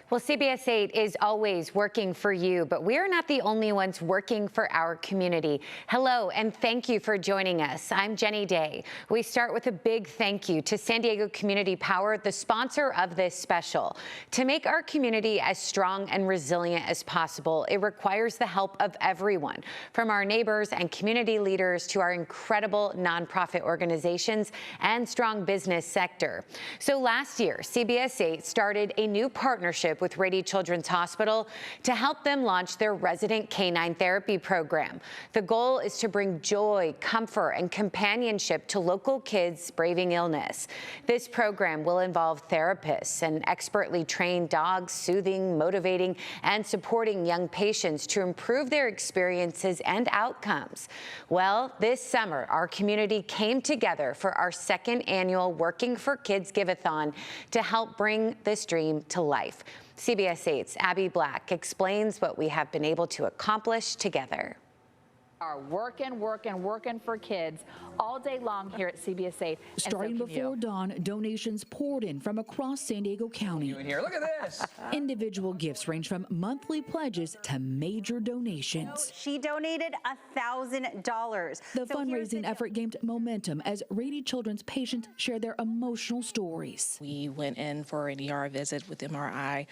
Well, CBS 8 is always working for you, but we are not the only ones working for our community. Hello, and thank you for joining us. I'm Jenny Day. We start with a big thank you to San Diego Community Power, the sponsor of this special. To make our community as strong and resilient as possible, it requires the help of everyone, from our neighbors and community leaders to our incredible nonprofit organizations and strong business sector. So last year, CBS 8 started a new partnership with Rady Children's Hospital to help them launch their resident canine therapy program. The goal is to bring joy, comfort, and companionship to local kids braving illness. This program will involve therapists and expertly trained dogs soothing, motivating, and supporting young patients to improve their experiences and outcomes. Well, this summer, our community came together for our second annual Working for Kids Give-a-thon to help bring this dream to life. CBS 8's Abby Black explains what we have been able to accomplish together. Are working for kids all day long here at CBS 8. Starting before dawn, donations poured in from across San Diego County. Here, look at this. Individual gifts range from monthly pledges to major donations. She donated $1,000. The fundraising effort gained momentum as Rady Children's patients shared their emotional stories. We went in for an ER visit with MRI.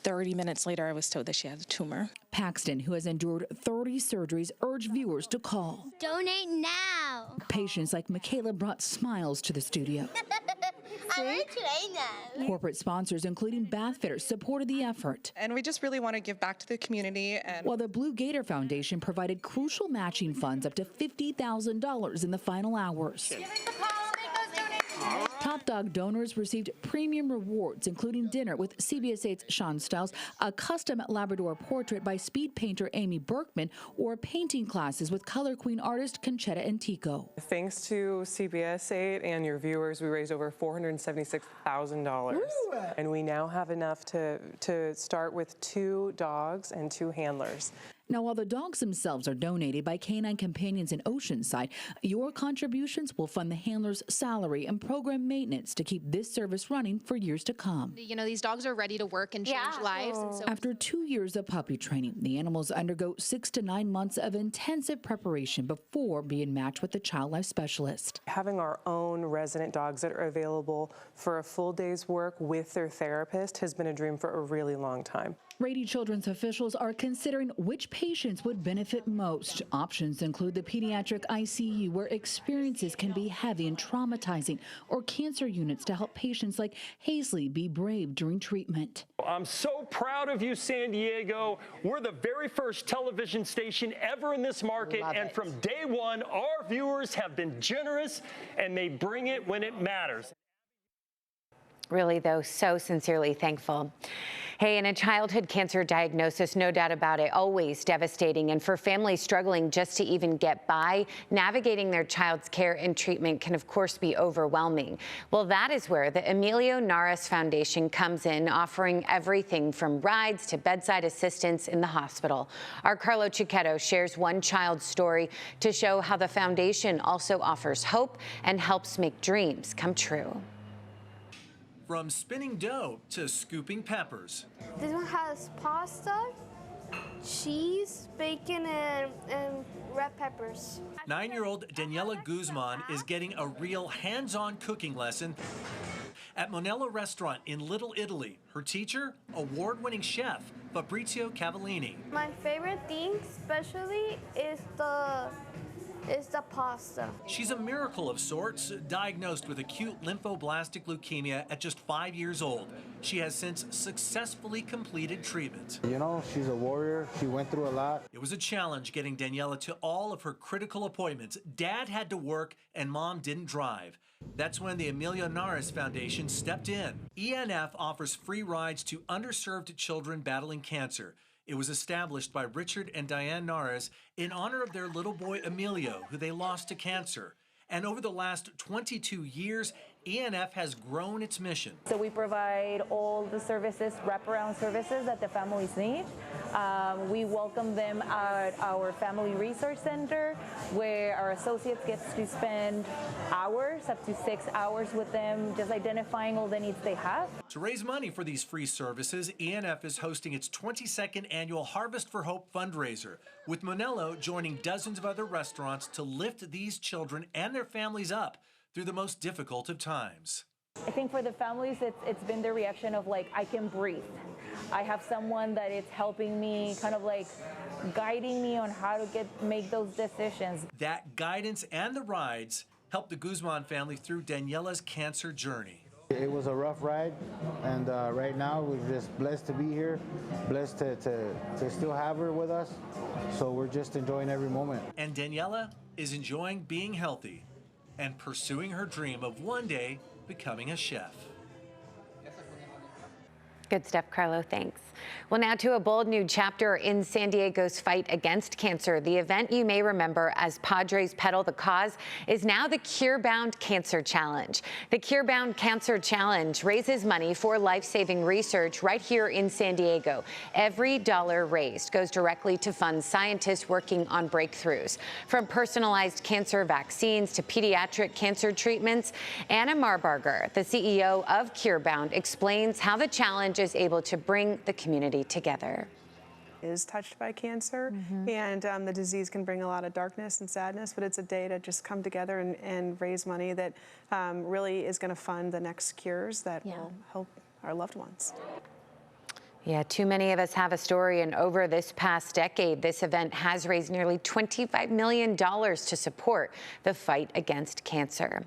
30 minutes later, I was told that she had a tumor. Paxton, who has endured 30 surgeries, urged viewers to call. Donate now. Patients like Michaela brought smiles to the studio. I'm ready today now. Corporate sponsors, including bath fitters, supported the effort. And we just really want to give back to the community. While the Blue Gator Foundation provided crucial matching funds up to $50,000 in the final hours. Top Dog donors received premium rewards, including dinner with CBS 8's Sean Stiles, a custom Labrador portrait by speed painter Amy Berkman, or painting classes with Color Queen artist Conchetta Antico. Thanks to CBS 8 and your viewers, we raised over $476,000. And we now have enough to start with 2 dogs and 2 handlers. Now, while the dogs themselves are donated by Canine Companions in Oceanside, your contributions will fund the handler's salary and program maintenance to keep this service running for years to come. You know, these dogs are ready to work and change lives. And so After 2 years of puppy training, the animals undergo 6 to 9 months of intensive preparation before being matched with a child life specialist. Having our own resident dogs that are available for a full day's work with their therapist has been a dream for a really long time. Rady Children's officials are considering which patients would benefit most. Options include the pediatric ICU, where experiences can be heavy and traumatizing, or cancer units to help patients like Hazley be brave during treatment. I'm so proud of you, San Diego. We're the very first television station ever in this market, and from day one, our viewers have been generous, and they bring it when it matters. Really, though, so sincerely thankful. Hey, and a childhood cancer diagnosis, no doubt about it, always devastating. And for families struggling just to even get by, navigating their child's care and treatment can, of course, be overwhelming. Well, that is where the Emilio Naras Foundation comes in, offering everything from rides to bedside assistance in the hospital. Our Carlo Cicchetto shares one child's story to show how the foundation also offers hope and helps make dreams come true. From spinning dough to scooping peppers. This one has pasta, cheese, bacon, and red peppers. 9-year-old Daniela Guzman is getting a real hands-on cooking lesson at Monella Restaurant in Little Italy. Her teacher, award-winning chef Fabrizio Cavallini. My favorite thing, especially, is the pasta. She's a miracle of sorts, diagnosed with acute lymphoblastic leukemia at just 5 years old. She has since successfully completed treatment. You know, she's a warrior. She went through a lot. It was a challenge getting Daniela to all of her critical appointments. Dad had to work and Mom didn't drive. That's when the Emilio Naras Foundation stepped in. ENF offers free rides to underserved children battling cancer. It was established by Richard and Diane Naras in honor of their little boy Emilio, who they lost to cancer. And over the last 22 years, ENF has grown its mission. So we provide all the services, wraparound services that the families need. We welcome them at our Family Resource Center, where our associates get to spend hours, up to 6 hours with them, just identifying all the needs they have. To raise money for these free services, ENF is hosting its 22nd annual Harvest for Hope fundraiser, with Monello joining dozens of other restaurants to lift these children and their families up through the most difficult of times. I think for the families, it's been the reaction of like, I can breathe. I have someone that is helping me, kind of like guiding me on how to make those decisions. That guidance and the rides helped the Guzman family through Daniela's cancer journey. It was a rough ride, and right now we're just blessed to be here, blessed to still have her with us, so we're just enjoying every moment. And Daniela is enjoying being healthy and pursuing her dream of one day becoming a chef. Good stuff, Carlo. Thanks. Well, now to a bold new chapter in San Diego's fight against cancer. The event you may remember as Padres pedal the cause is now the Cure-Bound Cancer Challenge. The Cure-Bound Cancer Challenge raises money for life-saving research right here in San Diego. Every dollar raised goes directly to fund scientists working on breakthroughs. From personalized cancer vaccines to pediatric cancer treatments, Anna Marbarger, the CEO of Cure-Bound, explains how the challenge is able to bring the community together. Is touched by cancer, and the disease can bring a lot of darkness and sadness, but it's a day to just come together and raise money that really is going to fund the next cures that will help our loved ones. Yeah, too many of us have a story, and over this past decade, this event has raised nearly $25 million to support the fight against cancer.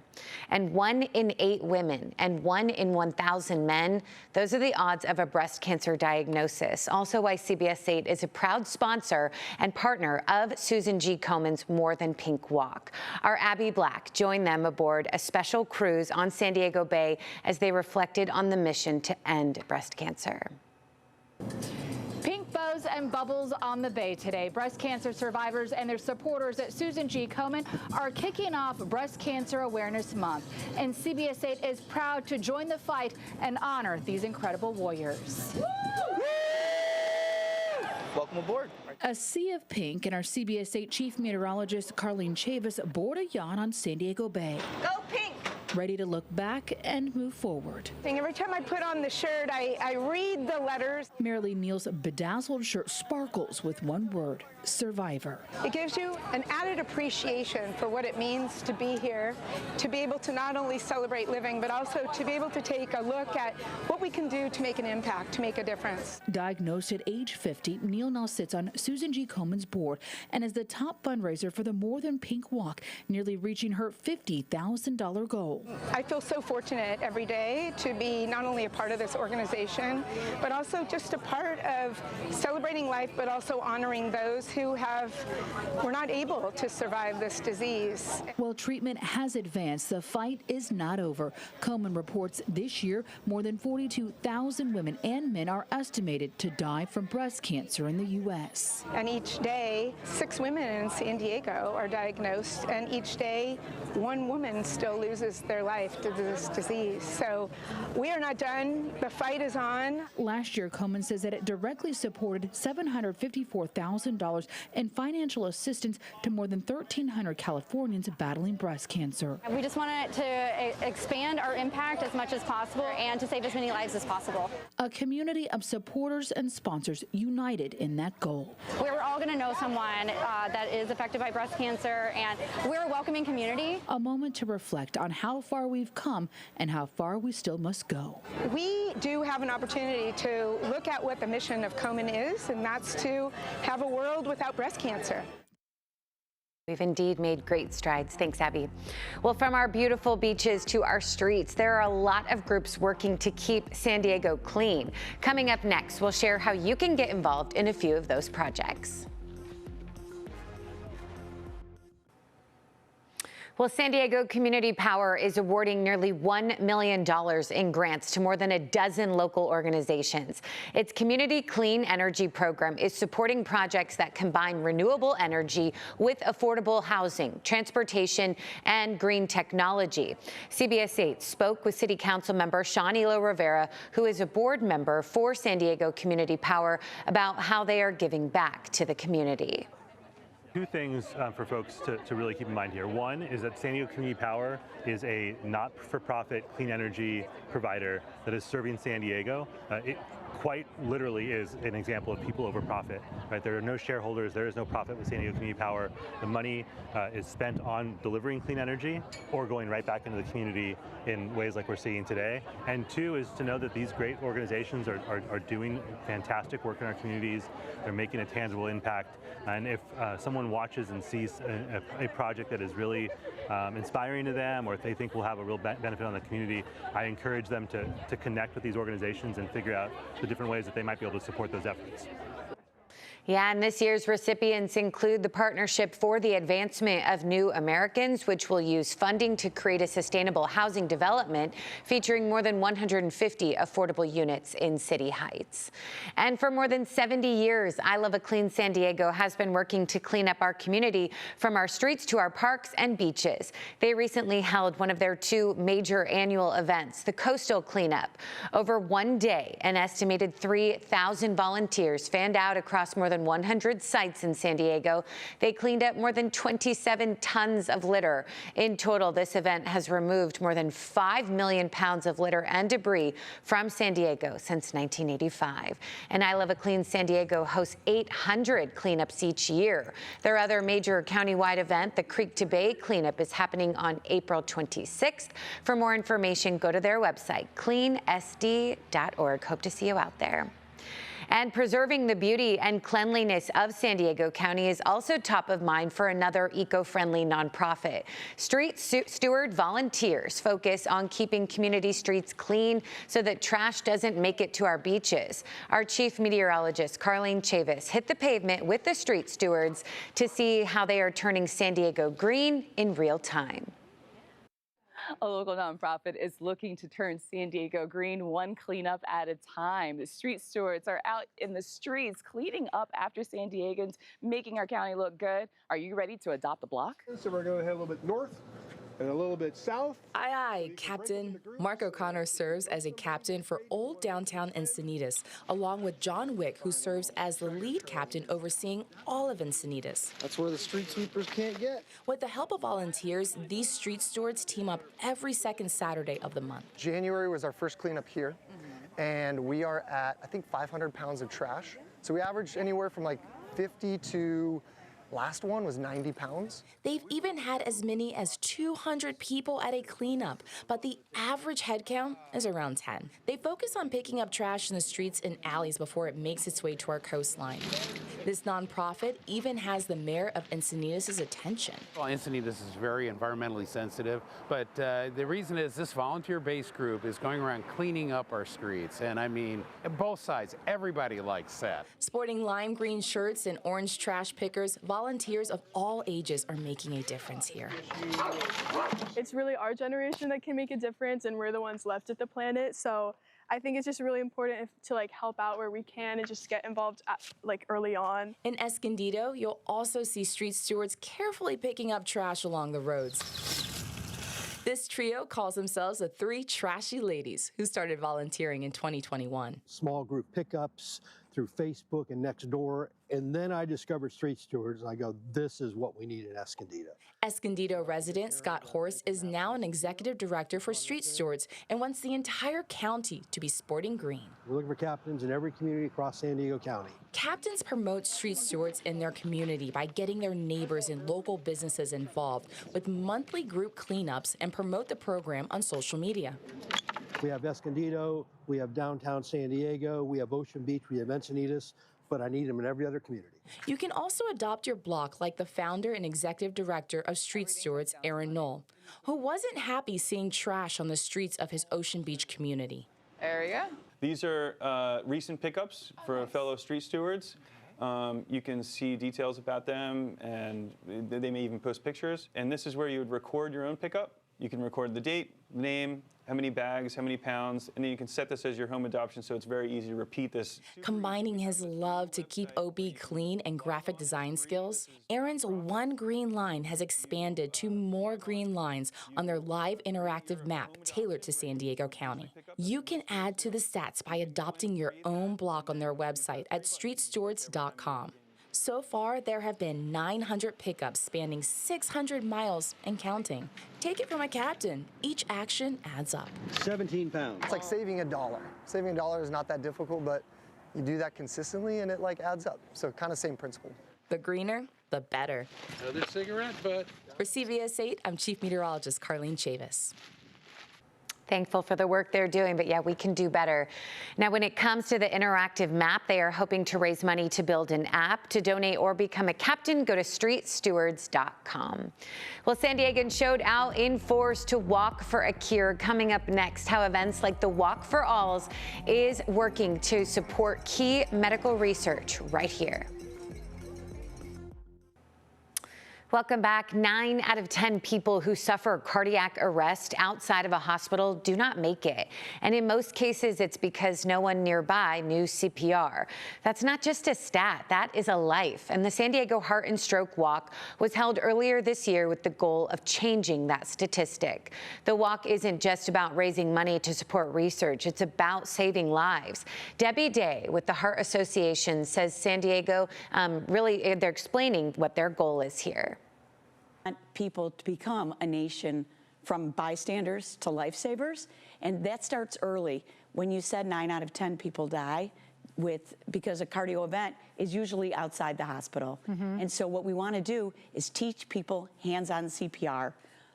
And 1 in 8 women and 1 in 1,000 men, those are the odds of a breast cancer diagnosis. Also why CBS 8 is a proud sponsor and partner of Susan G. Komen's More Than Pink Walk. Our Abby Black joined them aboard a special cruise on San Diego Bay as they reflected on the mission to end breast cancer. Pink bows and bubbles on the bay today. Breast cancer survivors and their supporters at Susan G. Komen are kicking off Breast Cancer Awareness Month. And CBS 8 is proud to join the fight and honor these incredible warriors. Welcome aboard. A sea of pink, and our CBS 8 chief meteorologist Carlene Chavis board a yacht on San Diego Bay. Go pink! Ready to look back and move forward. Every time I put on the shirt, I read the letters. Marilee Neal's bedazzled shirt sparkles with one word: survivor. It gives you an added appreciation for what it means to be here, to be able to not only celebrate living, but also to be able to take a look at what we can do to make an impact, to make a difference. Diagnosed at age 50, Neal now sits on Susan G. Komen's board and is the top fundraiser for the More Than Pink Walk, nearly reaching her $50,000 goal. I feel so fortunate every day to be not only a part of this organization, but also just a part of celebrating life, but also honoring those who were not able to survive this disease. While treatment has advanced, the fight is not over. Komen reports this year more than 42,000 women and men are estimated to die from breast cancer in the U.S. And each day, 6 women in San Diego are diagnosed, and each day, 1 woman still loses their life to this disease. So we are not done. The fight is on. Last year, Komen says that it directly supported $754,000 in financial assistance to more than 1,300 Californians battling breast cancer. We just want to expand our impact as much as possible and to save as many lives as possible. A community of supporters and sponsors united in that goal. We're all going to know someone that is affected by breast cancer, and we're a welcoming community. A moment to reflect on how far we've come and how far we still must go. We do have an opportunity to look at what the mission of Komen is, and that's to have a world without breast cancer. We've indeed made great strides. Thanks, Abby. Well, from our beautiful beaches to our streets, there are a lot of groups working to keep San Diego clean. Coming up next, we'll share how you can get involved in a few of those projects. Well, San Diego Community Power is awarding nearly $1 million in grants to more than a dozen local organizations. Its Community Clean Energy program is supporting projects that combine renewable energy with affordable housing, transportation, and green technology. CBS 8 spoke with City Council member Sean-Elo Rivera, who is a board member for San Diego Community Power, about how they are giving back to the community. Two things for folks to really keep in mind here. One is that San Diego Community Power is a not-for-profit clean energy provider that is serving San Diego. It quite literally is an example of people over profit, right? There are no shareholders, there is no profit with San Diego Community Power. The money is spent on delivering clean energy or going right back into the community in ways like we're seeing today. And two is to know that these great organizations are doing fantastic work in our communities. They're making a tangible impact. And if someone watches and sees a project that is really inspiring to them, or if they think will have a real benefit on the community, I encourage them to connect with these organizations and figure out the different ways that they might be able to support those efforts. Yeah, and this year's recipients include the Partnership for the Advancement of New Americans, which will use funding to create a sustainable housing development featuring more than 150 affordable units in City Heights. And for more than 70 years, I Love a Clean San Diego has been working to clean up our community from our streets to our parks and beaches. They recently held one of their two major annual events, the Coastal Cleanup. Over one day, an estimated 3,000 volunteers fanned out across more than 100 sites in San Diego. They cleaned up more than 27 tons of litter. In total, this event has removed more than 5 million pounds of litter and debris from San Diego since 1985. And I Love a Clean San Diego hosts 800 cleanups each year. Their other major countywide event, the Creek to Bay Cleanup, is happening on April 26th. For more information, go to their website, cleansd.org. Hope to see you out there. And preserving the beauty and cleanliness of San Diego County is also top of mind for another eco-friendly nonprofit. Street Steward volunteers focus on keeping community streets clean so that trash doesn't make it to our beaches. Our chief meteorologist, Carlene Chavis, hit the pavement with the Street Stewards to see how they are turning San Diego green in real time. A local nonprofit is looking to turn San Diego green one cleanup at a time. The Street Stewards are out in the streets cleaning up after San Diegans, making our county look good. Are you ready to adopt the block? So we're going to head a little bit north and a little bit south. Aye, aye, Captain. Mark O'Connor serves as a captain for Old Downtown Encinitas, along with John Wick, who serves as the lead captain overseeing all of Encinitas. That's where the street sweepers can't get. With the help of volunteers, these street stewards team up every second Saturday of the month. January was our first cleanup here, and we are at, I think, 500 pounds of trash. So we averaged anywhere from like 50 to last one was 90 pounds. They've even had as many as 200 people at a cleanup, but the average head count is around 10. They focus on picking up trash in the streets and alleys before it makes its way to our coastline. This nonprofit even has the mayor of Encinitas' attention. Well, Encinitas is very environmentally sensitive, but the reason is this volunteer-based group is going around cleaning up our streets, and I mean, both sides, everybody likes that. Sporting lime green shirts and orange trash pickers, volunteers of all ages are making a difference here. It's really our generation that can make a difference, and we're the ones left at the planet, so I think it's just really important to help out where we can and just get involved early on. In Escondido, you'll also see street stewards carefully picking up trash along the roads. This trio calls themselves the Three Trashy Ladies, who started volunteering in 2021. Small group pickups through Facebook and Nextdoor, and then I discovered Street Stewards, and I go, this is what we need in Escondido. Escondido resident Scott Horst is now an executive director for Street Stewards and wants the entire county to be sporting green. We're looking for captains in every community across San Diego County. Captains promote street stewards in their community by getting their neighbors and local businesses involved with monthly group cleanups and promote the program on social media. We have Escondido, we have downtown San Diego, we have Ocean Beach, we have Encinitas, but I need them in every other community. You can also adopt your block like the founder and executive director of Street Stewards, Aaron Knoll, who wasn't happy seeing trash on the streets of his Ocean Beach community. There you go. These are recent pickups for fellow street stewards. You can see details about them, and they may even post pictures. And this is where you would record your own pickup. You can record the date, name, how many bags, how many pounds, and then you can set this as your home adoption, so it's very easy to repeat this. Combining his love to keep OB clean and graphic design skills, Aaron's One Green Line has expanded to more green lines on their live interactive map tailored to San Diego County. You can add to the stats by adopting your own block on their website at streetstewards.com. So far, there have been 900 pickups spanning 600 miles and counting. Take it from a captain. Each action adds up. 17 pounds. It's like saving $1. Saving $1 is not that difficult, but you do that consistently and it like adds up. So kind of same principle. The greener, the better. Another cigarette, but... For CBS 8, I'm Chief Meteorologist Carlene Chavis. Thankful for the work they're doing, but yeah, we can do better. Now, when it comes to the interactive map, they are hoping to raise money to build an app. To donate or become a captain, go to streetstewards.com. Well, San Diegans showed out in force to walk for a cure. Coming up next, how events like the Walk for Alls is working to support key medical research right here. Welcome back. 9 out of 10 people who suffer cardiac arrest outside of a hospital do not make it. And in most cases, it's because no one nearby knew CPR. That's not just a stat, that is a life. And the San Diego Heart and Stroke Walk was held earlier this year with the goal of changing that statistic. The walk isn't just about raising money to support research, it's about saving lives. Debbie Day with the Heart Association says San Diego, they're explaining what their goal is here. People to become a nation from bystanders to lifesavers, and that starts early. When you said 9 out of 10 people die because a cardio event is usually outside the hospital. And so what we want to do is teach people hands-on CPR.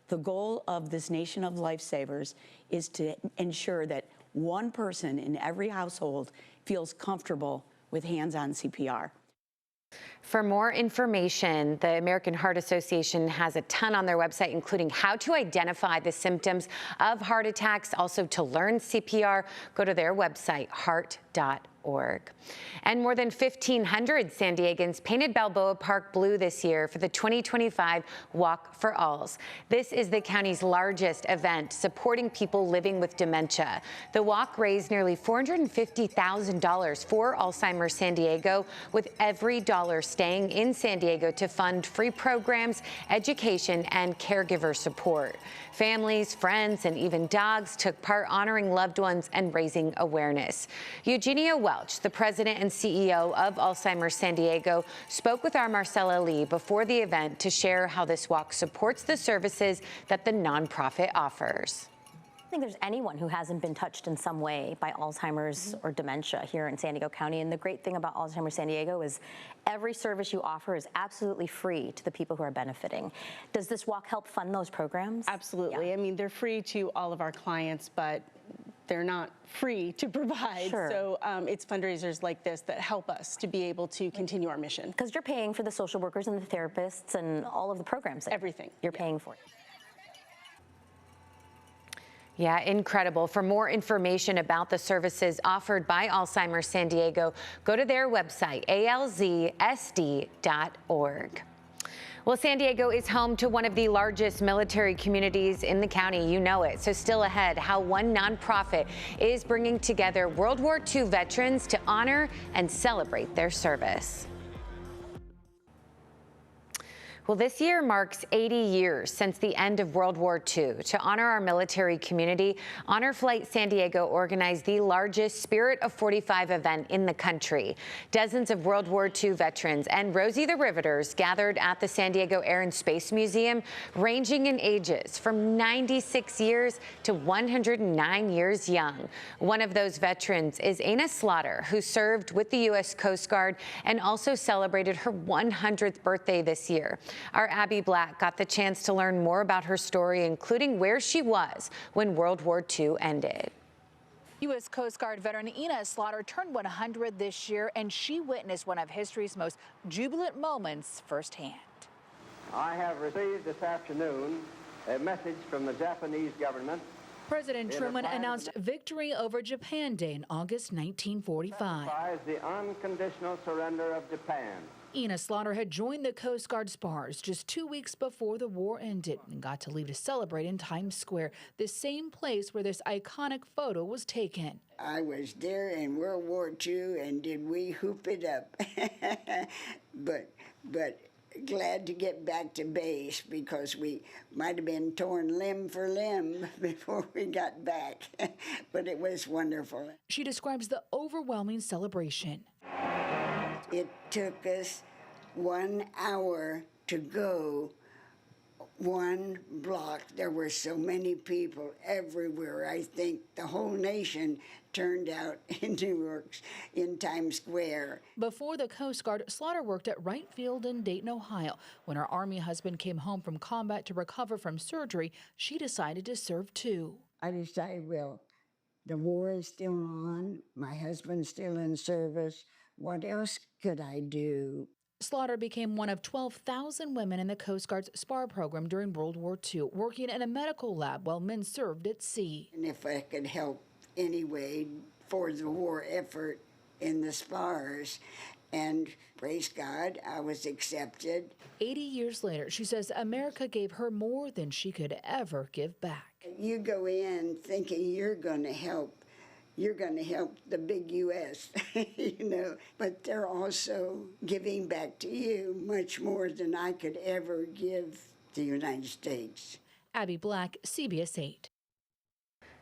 The goal of this nation of lifesavers is to ensure that one person in every household feels comfortable with hands-on CPR. For more information, the American Heart Association has a ton on their website, including how to identify the symptoms of heart attacks. Also, to learn CPR, go to their website, heart.org. And more than 1,500 San Diegans painted Balboa Park blue this year for the 2025 Walk for Alls. This is the county's largest event supporting people living with dementia. The walk raised nearly $450,000 for Alzheimer's San Diego, with every dollar staying in San Diego to fund free programs, education, and caregiver support. Families, friends, and even dogs took part, honoring loved ones and raising awareness. Eugenia Welch, the president and CEO of Alzheimer's San Diego, spoke with our Marcella Lee before the event to share how this walk supports the services that the nonprofit offers. I think there's anyone who hasn't been touched in some way by Alzheimer's or dementia here in San Diego County. And the great thing about Alzheimer's San Diego is every service you offer is absolutely free to the people who are benefiting. Does this walk help fund those programs? Absolutely. Yeah. I mean, they're free to all of our clients, but they're not free to provide. Sure. So it's fundraisers like this that help us to be able to continue our mission. Because you're paying for the social workers and the therapists and all of the programs. Everything. You're paying for it. Yeah, incredible. For more information about the services offered by Alzheimer's San Diego, go to their website, alzsd.org. Well, San Diego is home to one of the largest military communities in the county. You know it. So still ahead, how one nonprofit is bringing together World War II veterans to honor and celebrate their service. Well, this year marks 80 years since the end of World War II. To honor our military community, Honor Flight San Diego organized the largest Spirit of 45 event in the country. Dozens of World War II veterans and Rosie the Riveters gathered at the San Diego Air and Space Museum, ranging in ages from 96 years to 109 years young. One of those veterans is Aina Slaughter, who served with the U.S. Coast Guard and also celebrated her 100th birthday this year. Our Abby Black got the chance to learn more about her story, including where she was when World War II ended. U.S. Coast Guard veteran Aina Slaughter turned 100 this year, and she witnessed one of history's most jubilant moments firsthand. I have received this afternoon a message from the Japanese government President Truman announced victory over Japan Day in August 1945. The unconditional surrender of Japan. Ina Slaughter had joined the Coast Guard Spars just 2 weeks before the war ended and got to leave to celebrate in Times Square, the same place where this iconic photo was taken. I was there in World War II, and did we hoop it up. but glad to get back to base, because we might have been torn limb for limb before we got back. But it was wonderful. She describes the overwhelming celebration. It took us 1 hour to go 1 block. There were so many people everywhere. I think the whole nation turned out in Newark, in Times Square. Before the Coast Guard, Slaughter worked at Wright Field in Dayton, Ohio. When her Army husband came home from combat to recover from surgery, she decided to serve too. I decided, well, the war is still on. My husband's still in service. What else could I do? Slaughter became one of 12,000 women in the Coast Guard's SPAR program during World War II, working in a medical lab while men served at sea. And if I could help anyway for the war effort in the SPARs, and praise God, I was accepted. 80 years later, she says America gave her more than she could ever give back. You go in thinking you're going to help the big U.S., but they're also giving back to you much more than I could ever give the United States. Abby Black, CBS 8.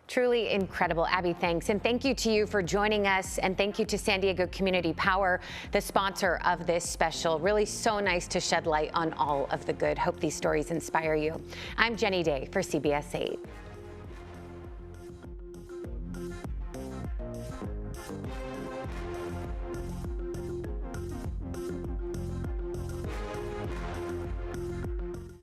Truly incredible. Abby, thanks. And thank you to you for joining us. And thank you to San Diego Community Power, the sponsor of this special. Really so nice to shed light on all of the good. Hope these stories inspire you. I'm Jenny Day for CBS 8.